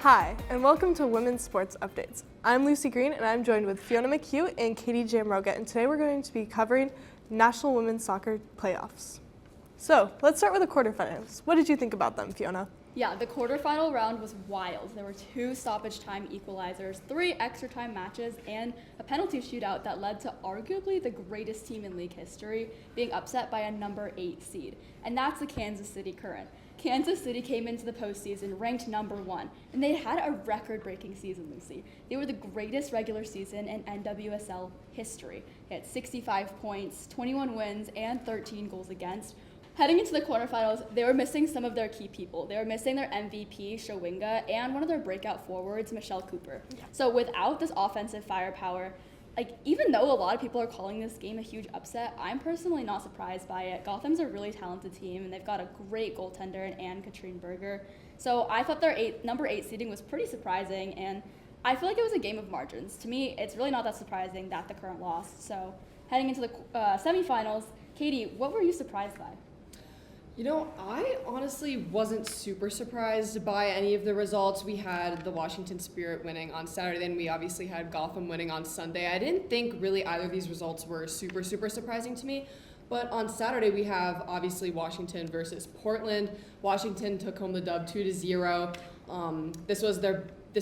Hi, and welcome to Women's Sports Updates. I'm Lucy Green, and I'm joined with Fiona McHugh and Katie Jamroga, and today we're going to be covering National Women's Soccer playoffs. So, let's start with the quarterfinals. What did you think about them, Fiona? Yeah, the quarterfinal round was wild. There were 2 stoppage time equalizers, 3 extra time matches, and a penalty shootout that led to arguably the greatest team in league history being upset by a number 8 seed. And that's the Kansas City Current. Kansas City came into the postseason ranked number 1, and they had a record-breaking season, Lucy. They were the greatest regular season in NWSL history. They had 65 points, 21 wins, and 13 goals against. Heading into the quarterfinals, they were missing some of their key people. They were missing their MVP, Shawinga, and one of their breakout forwards, Michelle Cooper. So without this offensive firepower, even though a lot of people are calling this game a huge upset, I'm personally not surprised by it. Gotham's a really talented team, and they've got a great goaltender in Anne-Katrine Berger. So I thought their number 8 seeding was pretty surprising, and I feel like it was a game of margins. To me, it's really not that surprising that the Current lost. So heading into the semifinals, Katie, what were you surprised by? You know, I honestly wasn't super surprised by any of the results. We had the Washington Spirit winning on Saturday, and we obviously had Gotham winning on Sunday. I didn't think really either of these results were super surprising to me. But on Saturday, we have obviously Washington versus Portland. Washington took home the dub 2-0. This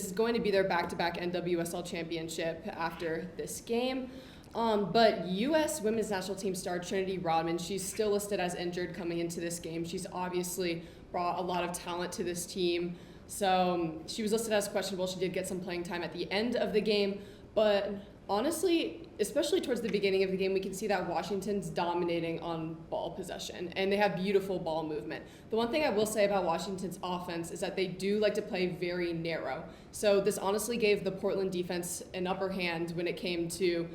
is going to be their back-to-back NWSL championship after this game. But U.S. Women's National Team star Trinity Rodman, she's still listed as injured coming into this game. She's obviously brought a lot of talent to this team. So she was listed as questionable. She did get some playing time at the end of the game. But honestly, especially towards the beginning of the game, we can see that Washington's dominating on ball possession, and they have beautiful ball movement. The one thing I will say about Washington's offense is that they do like to play very narrow. So this honestly gave the Portland defense an upper hand when it came to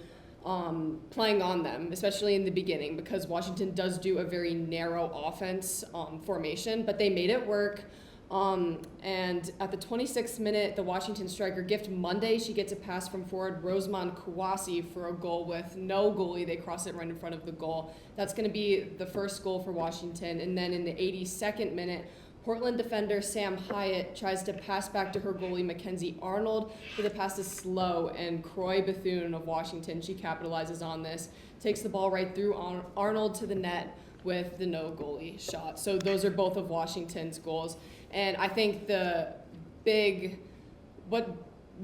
playing on them, especially in the beginning, because Washington does do a very narrow offense formation, but they made it work. And at the 26th minute, the Washington striker Gift Monday, she gets a pass from forward Rosamond Kouassi for a goal with no goalie. They cross it right in front of the goal. That's going to be the first goal for Washington. And then in the 82nd minute, Portland defender Sam Hyatt tries to pass back to her goalie Mackenzie Arnold, but the pass is slow, and Croy Bethune of Washington, she capitalizes on this, takes the ball right through Arnold to the net with the no goalie shot. So those are both of Washington's goals. And I think what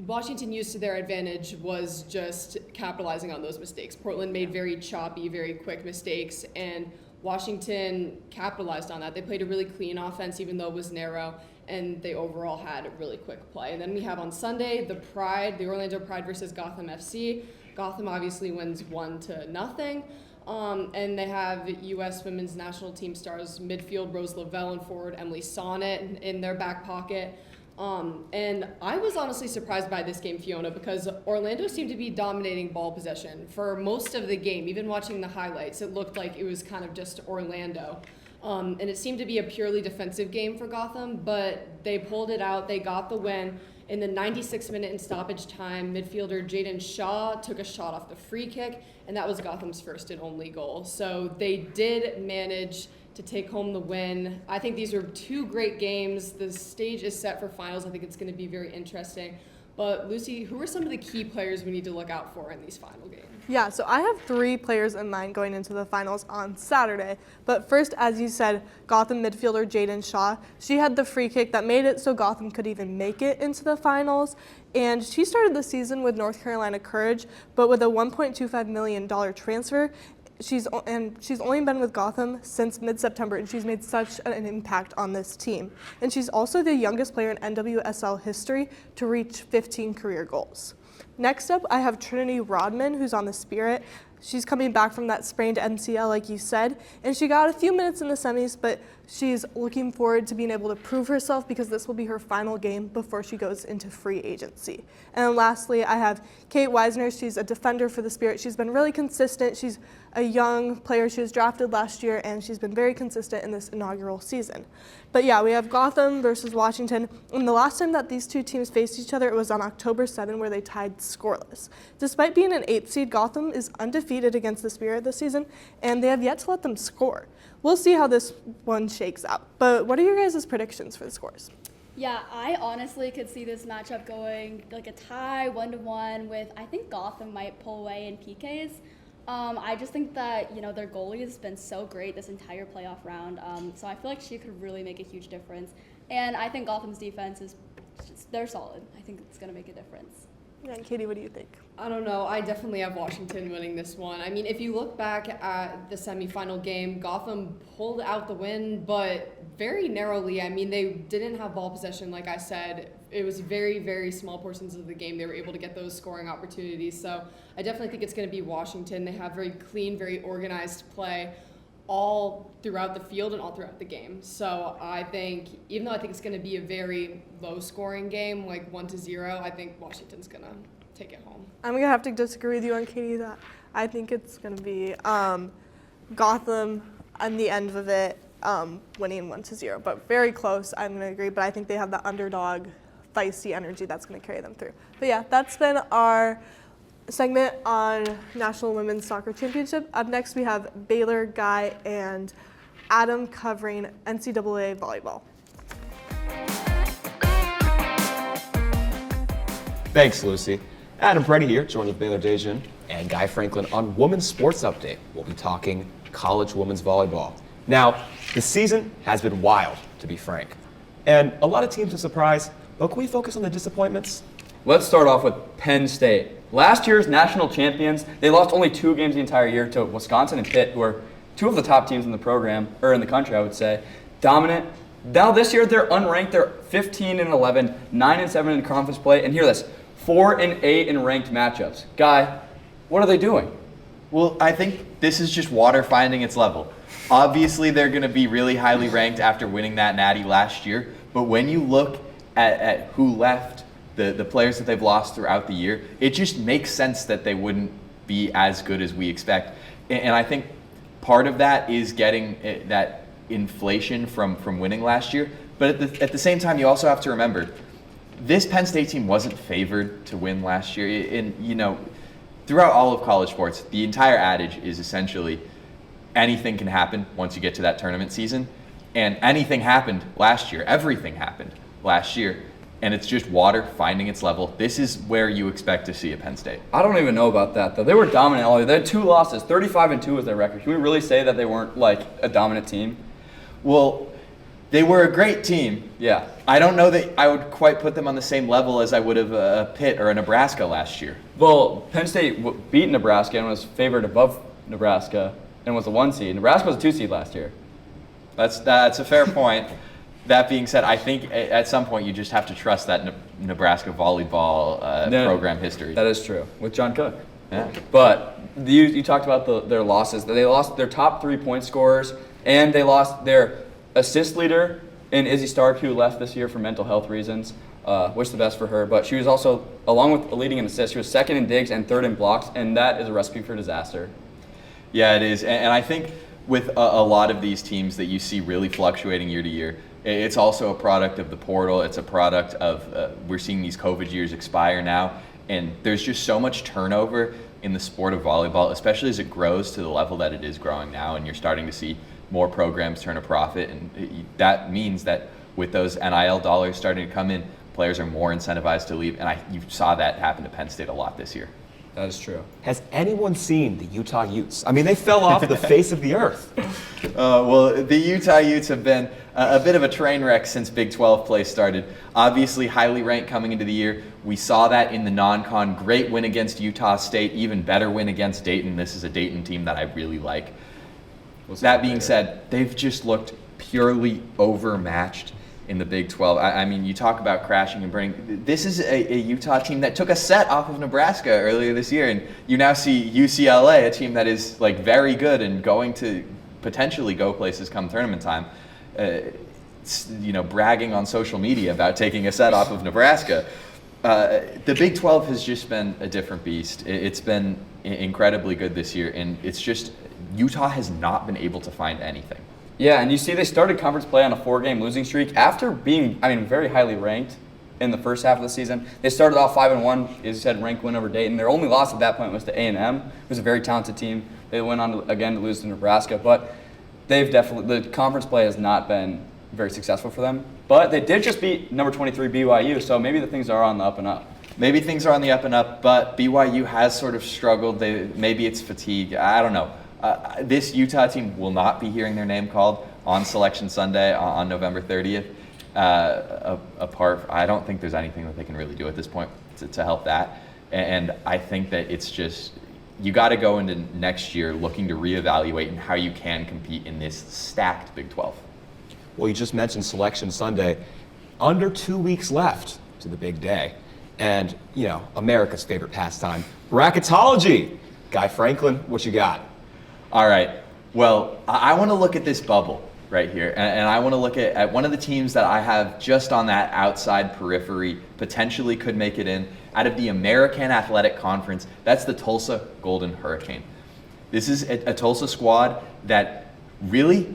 Washington used to their advantage was just capitalizing on those mistakes. Portland made very choppy, very quick mistakes, and Washington capitalized on that. They played a really clean offense, even though it was narrow, and they overall had a really quick play. And then we have on Sunday, the Orlando Pride versus Gotham FC. Gotham obviously wins 1-0. And they have U.S. Women's National Team stars midfield Rose Lavelle and forward Emily Sonnet in their back pocket. And I was honestly surprised by this game, Fiona, because Orlando seemed to be dominating ball possession for most of the game. Even watching the highlights, it looked like it was kind of just Orlando. And it seemed to be a purely defensive game for Gotham, but they pulled it out. They got the win. In the 96th minute in stoppage time, midfielder Jaden Shaw took a shot off the free kick, and that was Gotham's first and only goal. So they did manage to take home the win. I think these are 2 great games. The stage is set for finals. I think it's going to be very interesting. But Lucy, who are some of the key players we need to look out for in these final games? Yeah, so I have 3 players in mind going into the finals on Saturday. But first, as you said, Gotham midfielder Jaden Shaw. She had the free kick that made it so Gotham could even make it into the finals. And she started the season with North Carolina Courage, but with a $1.25 million transfer. She's only been with Gotham since mid-September, and she's made such an impact on this team. And she's also the youngest player in NWSL history to reach 15 career goals. Next up, I have Trinity Rodman, who's on the Spirit. She's coming back from that sprained MCL, like you said, and she got a few minutes in the semis, but she's looking forward to being able to prove herself because this will be her final game before she goes into free agency. And then lastly, I have Kate Weisner. She's a defender for the Spirit. She's been really consistent. She's a young player. She was drafted last year, and she's been very consistent in this inaugural season. But yeah, we have Gotham versus Washington, and the last time that these 2 teams faced each other, it was on October 7, where they tied scoreless. Despite being an 8th seed, Gotham is undefeated against the Spirit this season, and they have yet to let them score. We'll see how this one shakes out. But what are your guys' predictions for the scores? Yeah, I honestly could see this matchup going like a tie, 1-1, with I think Gotham might pull away in PKs. I just think that, their goalie has been so great this entire playoff round. So I feel like she could really make a huge difference. And I think Gotham's defense they're solid. I think it's going to make a difference. Yeah, and Katie, what do you think? I don't know. I definitely have Washington winning this one. I mean, if you look back at the semifinal game, Gotham pulled out the win, but very narrowly. I mean, they didn't have ball possession, like I said. It was very, very small portions of the game they were able to get those scoring opportunities. So I definitely think it's going to be Washington. They have very clean, very organized play all throughout the field and all throughout the game. So I think, even though I think it's going to be a very low-scoring game, like 1-0, I think Washington's going to take it home. I'm going to have to disagree with you on Katie that I think it's going to be Gotham on the end of it winning 1-0, but very close. I'm going to agree, but I think they have the underdog, feisty energy that's going to carry them through. But yeah, that's been our segment on National Women's Soccer Championship. Up next, we have Baylor, Guy, and Adam covering NCAA Volleyball. Thanks, Lucy. Adam Preddy here, joined with Baylor Dejan and Guy Franklin on Women's Sports Update. We'll be talking college women's volleyball. Now, the season has been wild, to be frank. And a lot of teams are surprised, but can we focus on the disappointments? Let's start off with Penn State. Last year's national champions, they lost only 2 games the entire year to Wisconsin and Pitt, who are 2 of the top teams in the program, or in the country, I would say. Dominant. Now this year, they're unranked. They're 15-11, 9-7 in conference play, and hear this, 4-8 in ranked matchups. Guy, what are they doing? Well, I think this is just water finding its level. Obviously, they're going to be really highly ranked after winning that natty last year, but when you look at who left, the players that they've lost throughout the year, it just makes sense that they wouldn't be as good as we expect. And I think part of that is getting that inflation from winning last year. But at the same time, you also have to remember, this Penn State team wasn't favored to win last year. And, throughout all of college sports, the entire adage is essentially anything can happen once you get to that tournament season. And anything happened last year. Everything happened last year. And it's just water finding its level. This is where you expect to see a Penn State. I don't even know about that, though. They were dominant all year. They had 2 losses, 35-2 was their record. Can we really say that they weren't, like, a dominant team? Well, they were a great team. Yeah. I don't know that I would quite put them on the same level as I would have a Pitt or a Nebraska last year. Well, Penn State beat Nebraska and was favored above Nebraska and was a 1 seed. Nebraska was a 2 seed last year. That's a fair point. That being said, I think at some point you just have to trust that Nebraska volleyball program history. That is true, with John Cook. Yeah. But you talked about their losses. They lost their top 3 point scorers, and they lost their assist leader in Izzy Stark, who left this year for mental health reasons. Wish the best for her. But she was also, along with leading in assists, she was 2nd in digs and 3rd in blocks, and that is a recipe for disaster. Yeah, it is. And I think with a lot of these teams that you see really fluctuating year to year, it's also a product of the portal. It's a product of we're seeing these COVID years expire now, and there's just so much turnover in the sport of volleyball, especially as it grows to the level that it is growing now, and you're starting to see more programs turn a profit, and that means that with those NIL dollars starting to come in, players are more incentivized to leave, and you saw that happen to Penn State a lot this year. That is true. Has anyone seen the Utah Utes? I mean, they fell off the face of the earth. Well, the Utah Utes have been a bit of a train wreck since Big 12 play started. Obviously, highly ranked coming into the year. We saw that in the non-con. Great win against Utah State, even better win against Dayton. This is a Dayton team that I really like. That being said, they've just looked purely overmatched in the Big 12. I mean, you talk about crashing and burning. This is a Utah team that took a set off of Nebraska earlier this year, and you now see UCLA, a team that is like very good and going to potentially go places come tournament time, bragging on social media about taking a set off of Nebraska. The Big 12 has just been a different beast. It's been incredibly good this year, and it's just Utah has not been able to find anything. Yeah, and you see they started conference play on a 4-game losing streak after being, very highly ranked in the first half of the season. They started off 5-1, as you said, ranked win over Dayton. Their only loss at that point was to A&M, who's a very talented team. They went on again to lose to Nebraska, but the conference play has not been very successful for them. But they did just beat number 23 BYU, so maybe the things are on the up and up. Maybe things are on the up and up, but BYU has sort of struggled. Maybe it's fatigue. I don't know. This Utah team will not be hearing their name called on Selection Sunday on November 30th. I don't think there's anything that they can really do at this point to help that. And I think that it's just, you got to go into next year looking to reevaluate and how you can compete in this stacked Big 12. Well, you just mentioned Selection Sunday. Under 2 weeks left to the big day. And, America's favorite pastime, bracketology. Guy Franklin, what you got? All right. Well, I want to look at this bubble right here. And I want to look at one of the teams that I have just on that outside periphery, potentially could make it in. Out of the American Athletic Conference, that's the Tulsa Golden Hurricane. This is a Tulsa squad that really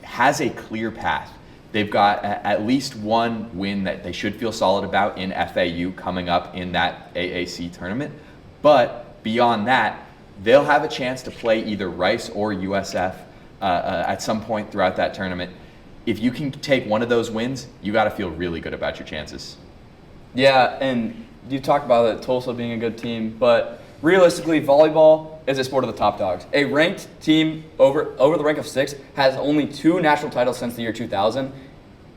has a clear path. They've got at least one win that they should feel solid about in FAU coming up in that AAC tournament. But beyond that, they'll have a chance to play either Rice or USF at some point throughout that tournament. If you can take one of those wins, you got to feel really good about your chances. Yeah, and you talked about it, Tulsa being a good team, but realistically, volleyball is a sport of the top dogs. A ranked team over the rank of 6 has only 2 national titles since the year 2000.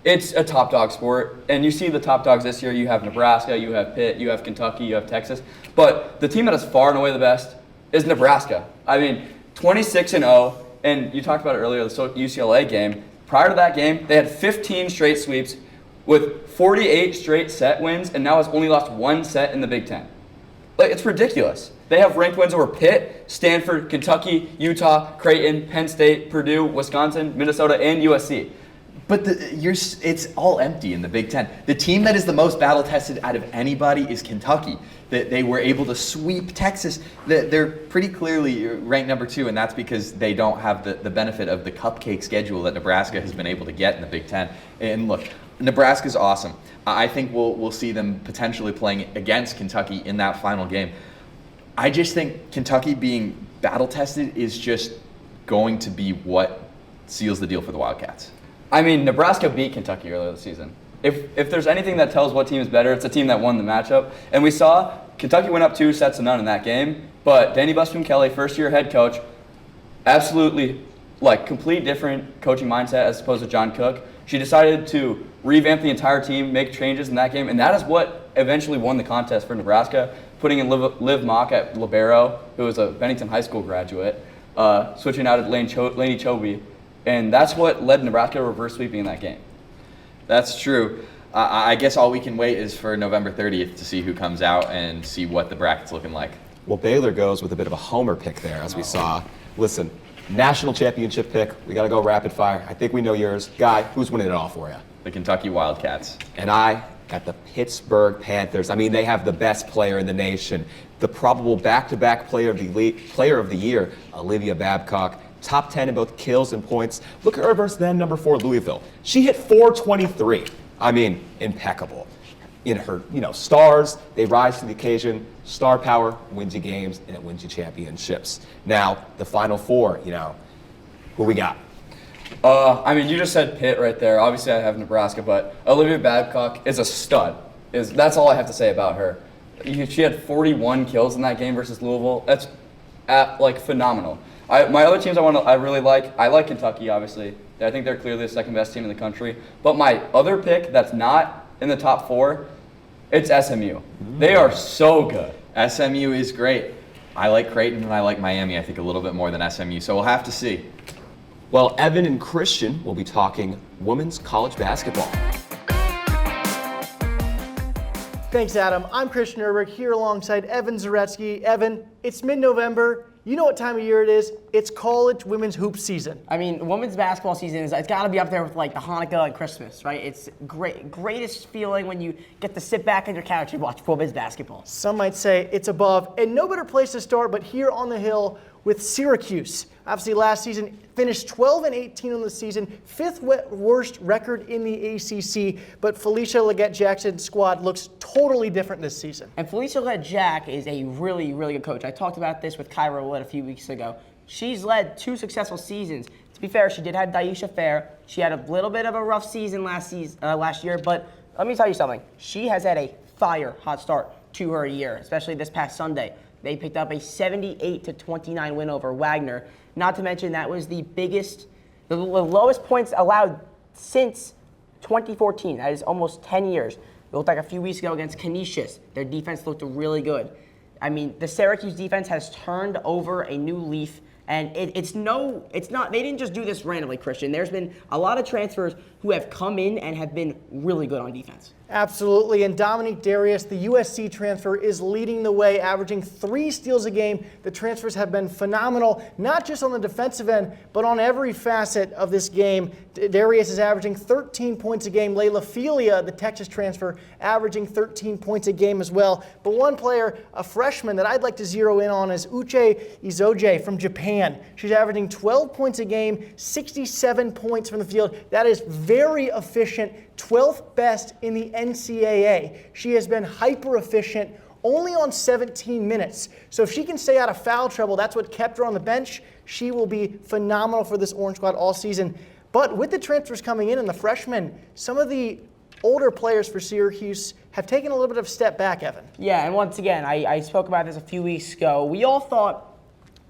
It's a top dog sport, and you see the top dogs this year. You have Nebraska, you have Pitt, you have Kentucky, you have Texas, but the team that is far and away the best is Nebraska. I mean, 26-0, and you talked about it earlier, the UCLA game. Prior to that game, they had 15 straight sweeps with 48 straight set wins, and now has only lost 1 set in the Big Ten. Like, it's ridiculous. They have ranked wins over Pitt, Stanford, Kentucky, Utah, Creighton, Penn State, Purdue, Wisconsin, Minnesota, and USC. But it's all empty in the Big Ten. The team that is the most battle-tested out of anybody is Kentucky. They were able to sweep Texas. They're pretty clearly ranked number 2, and that's because they don't have the benefit of the cupcake schedule that Nebraska has been able to get in the Big Ten. And look, Nebraska's awesome. I think we'll see them potentially playing against Kentucky in that final game. I just think Kentucky being battle-tested is just going to be what seals the deal for the Wildcats. I mean, Nebraska beat Kentucky earlier this season. If there's anything that tells what team is better, it's a team that won the matchup. And we saw Kentucky went up 2-0 in that game, but Danny Busboom-Kelly, first-year head coach, absolutely complete different coaching mindset as opposed to John Cook. She decided to revamp the entire team, make changes in that game, and that is what eventually won the contest for Nebraska, putting in Liv Mock at libero, who was a Bennington High School graduate, switching out at Lainey Chobe. And that's what led Nebraska to reverse sweeping in that game. That's true. I guess all we can wait is for November 30th to see who comes out and see what the bracket's looking like. Well, Baylor goes with a bit of a homer pick there, as we saw. Listen, national championship pick. We got to go rapid fire. I think we know yours. Guy, who's winning it all for you? The Kentucky Wildcats. And I got the Pittsburgh Panthers. I mean, they have the best player in the nation. The probable back-to-back player of the year, Olivia Babcock. Top 10 in both kills and points. Look at her versus then number 4 Louisville. She hit .423. I mean, impeccable. In her, stars, they rise to the occasion. Star power wins you games and it wins you championships. Now, the Final Four, who we got? I mean, you just said Pitt right there. Obviously, I have Nebraska, but Olivia Babcock is a stud. That's all I have to say about her. She had 41 kills in that game versus Louisville. That's phenomenal. My other teams I really like. I like Kentucky, obviously. I think they're clearly the second best team in the country. But my other pick that's not in the top 4, it's SMU. They are so good. SMU is great. I like Creighton and I like Miami, I think, a little bit more than SMU. So we'll have to see. Well, Evan and Christian will be talking women's college basketball. Thanks, Adam. I'm Christian Urberg here alongside Evan Zaretsky. Evan, it's mid-November. You know what time of year it is. It's college women's hoop season. I mean, women's basketball season it's got to be up there with the Hanukkah and Christmas, right? It's greatest feeling when you get to sit back on your couch and watch women's basketball. Some might say it's above, and no better place to start but here on the Hill with Syracuse. Obviously, last season finished 12-18 on the season, 5th worst record in the ACC. But Felicia Leggett-Jackson's squad looks totally different this season. And Felicia Leggett-Jack is a really, really good coach. I talked about this with Kyra Wood a few weeks ago. She's led 2 successful seasons To be fair, she did have Daisha Fair. She had a little bit of a rough season last year, but let me tell you something. She has had a hot start to her year, especially this past Sunday. They picked up a 78-29 win over Wagner. Not to mention that was the lowest points allowed since 2014. That is almost 10 years. It looked like a few weeks ago against Canisius. Their defense looked really good. I mean, the Syracuse defense has turned over a new leaf, and it's not, they didn't just do this randomly, Christian. There's been a lot of transfers who have come in and have been really good on defense. Absolutely, and Dominique Darius, the USC transfer, is leading the way, averaging 3 steals a game. The transfers have been phenomenal, not just on the defensive end, but on every facet of this game. Darius is averaging 13 points a game. Layla Filia, the Texas transfer, averaging 13 points a game as well. But one player, a freshman that I'd like to zero in on is Uche Izoje from Japan. She's averaging 12 points a game, 67 points from the field. That is very efficient, 12th best in the NCAA. She has been hyper efficient, only on 17 minutes. So if she can stay out of foul trouble, that's what kept her on the bench. She will be phenomenal for this Orange squad all season. But with the transfers coming in and the freshmen, some of the older players for Syracuse have taken a little bit of a step back, Evan. Yeah, and once again, I spoke about this a few weeks ago. We all thought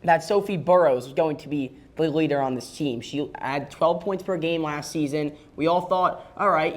that Sophie Burrows was going to be the leader on this team. She had 12 points per game last season. We all thought, all right,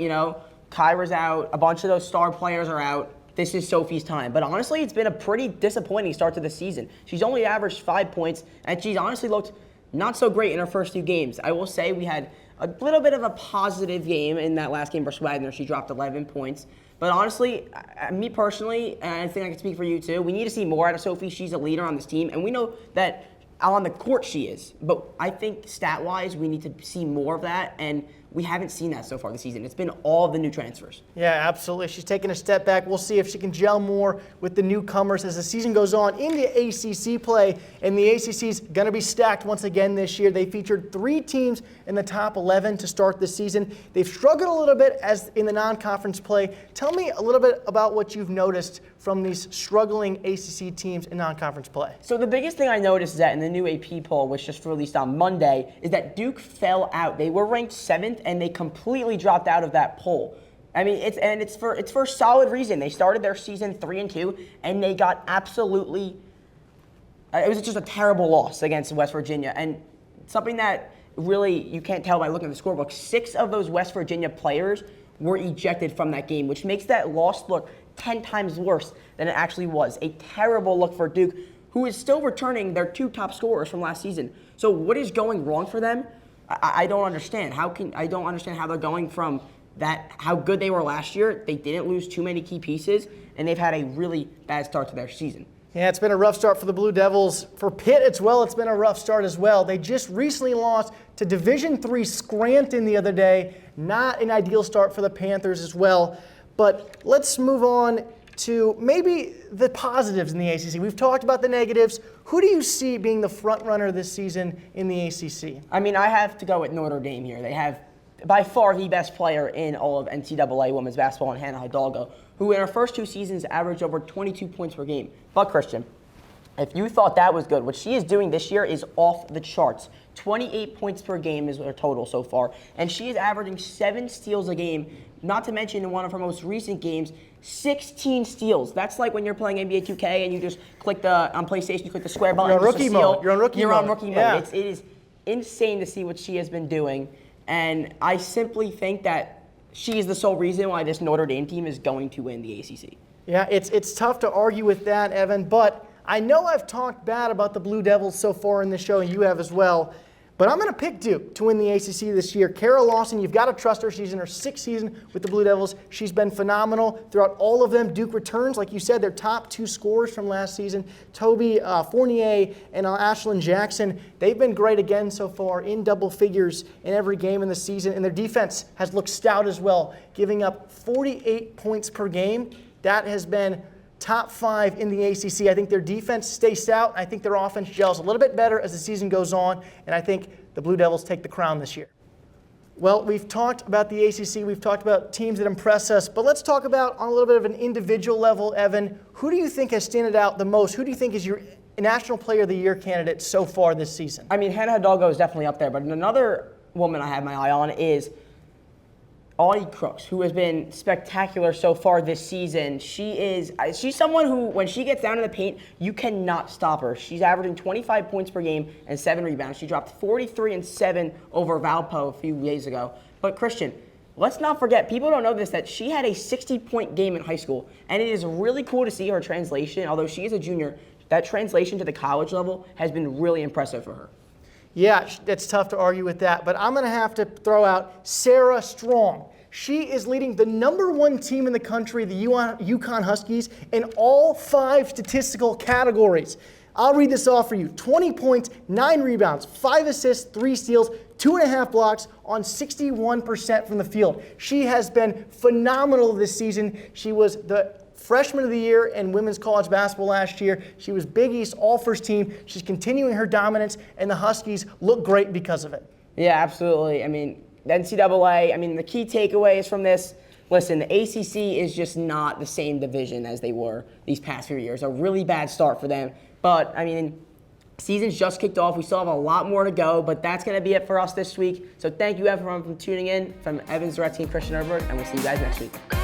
Kyra's out, a bunch of those star players are out. This is Sophie's time. But honestly, it's been a pretty disappointing start to the season. She's only averaged 5 points, and she's honestly looked not so great in her first 2 games. I will say we had a little bit of a positive game in that last game versus Wagner. She dropped 11 points. But honestly, me personally, and I think I can speak for you too, we need to see more out of Sophie. She's a leader on this team, and we know that on the court she is. But I think stat-wise, we need to see more of that, and we haven't seen that so far this season. It's been all the new transfers. Yeah, absolutely. She's taking a step back. We'll see if she can gel more with the newcomers as the season goes on into ACC play. And the ACC's going to be stacked once again this year. They featured 3 teams in the top 11 to start this season. They've struggled a little bit as in the non-conference play. Tell me a little bit about what you've noticed from these struggling ACC teams in non-conference play. So the biggest thing I noticed is that in the new AP poll, which just released on Monday, is that Duke fell out. They were ranked 7th, and they completely dropped out of that poll. I mean, it's for a solid reason. They started their season 3-2, and they got absolutely. It was just a terrible loss against West Virginia, and something that really you can't tell by looking at the scorebook. 6 of those West Virginia players were ejected from that game, which makes that loss look 10 times worse than it actually was. A terrible look for Duke, who is still returning their 2 top scorers from last season. So what is going wrong for them? I don't understand. I don't understand how they're going from that, how good they were last year. They didn't lose too many key pieces, and they've had a really bad start to their season. Yeah, it's been a rough start for the Blue Devils. For Pitt as well, it's been a rough start as well. They just recently lost to Division III Scranton the other day. Not an ideal start for the Panthers as well. But let's move on to maybe the positives in the ACC. We've talked about the negatives. Who do you see being the front runner this season in the ACC? I mean, I have to go with Notre Dame here. They have by far the best player in all of NCAA women's basketball in Hannah Hidalgo, who in her first 2 seasons averaged over 22 points per game. But Christian, if you thought that was good, what she is doing this year is off the charts. 28 points per game is her total so far, and she is averaging 7 steals a game, not to mention in one of her most recent games, 16 steals. That's like when you're playing NBA 2K and you just click on PlayStation, you click the square button. You're on rookie mode. You're on rookie mode. Yeah. It is insane to see what she has been doing, and I simply think that she is the sole reason why this Notre Dame team is going to win the ACC. Yeah, it's tough to argue with that, Evan, but I know I've talked bad about the Blue Devils so far in the show, and you have as well. But I'm going to pick Duke to win the ACC this year. Kara Lawson, you've got to trust her. She's in her 6th season with the Blue Devils. She's been phenomenal throughout all of them. Duke returns, like you said, their top 2 scorers from last season, Toby Fournier and Ashlyn Jackson. They've been great again so far in double figures in every game in the season. And their defense has looked stout as well, giving up 48 points per game. That has been top 5 in the ACC. I think their defense stays stout. I think their offense gels a little bit better as the season goes on, and I think the Blue Devils take the crown this year. Well, we've talked about the ACC. We've talked about teams that impress us, but let's talk about on a little bit of an individual level, Evan. Who do you think has stood out the most? Who do you think is your National Player of the Year candidate so far this season. I mean, Hannah Hidalgo is definitely up there, but another woman I have my eye on is Audie Crooks, who has been spectacular so far this season. She's someone who, when she gets down in the paint, you cannot stop her. She's averaging 25 points per game and 7 rebounds. She dropped 43 and 7 over Valpo a few days ago. But Christian, let's not forget, people don't know this, that she had a 60-point game in high school, and it is really cool to see her translation. Although she is a junior, that translation to the college level has been really impressive for her. Yeah, it's tough to argue with that, but I'm going to have to throw out Sarah Strong. She is leading the #1 team in the country, the UConn Huskies, in all 5 statistical categories. I'll read this off for you. 20 points, 9 rebounds, 5 assists, 3 steals, 2.5 blocks on 61% from the field. She has been phenomenal this season. She was the Freshman of the Year in women's college basketball last year. She was Big East all-first team. She's continuing her dominance, and the Huskies look great because of it. Yeah, absolutely. I mean, the NCAA, the key takeaways from this, listen, the ACC is just not the same division as they were these past few years. A really bad start for them. But, season's just kicked off. We still have a lot more to go, but that's going to be it for us this week. So thank you, everyone, for tuning in. From Evans, Duretti, and Christian Herbert, and we'll see you guys next week.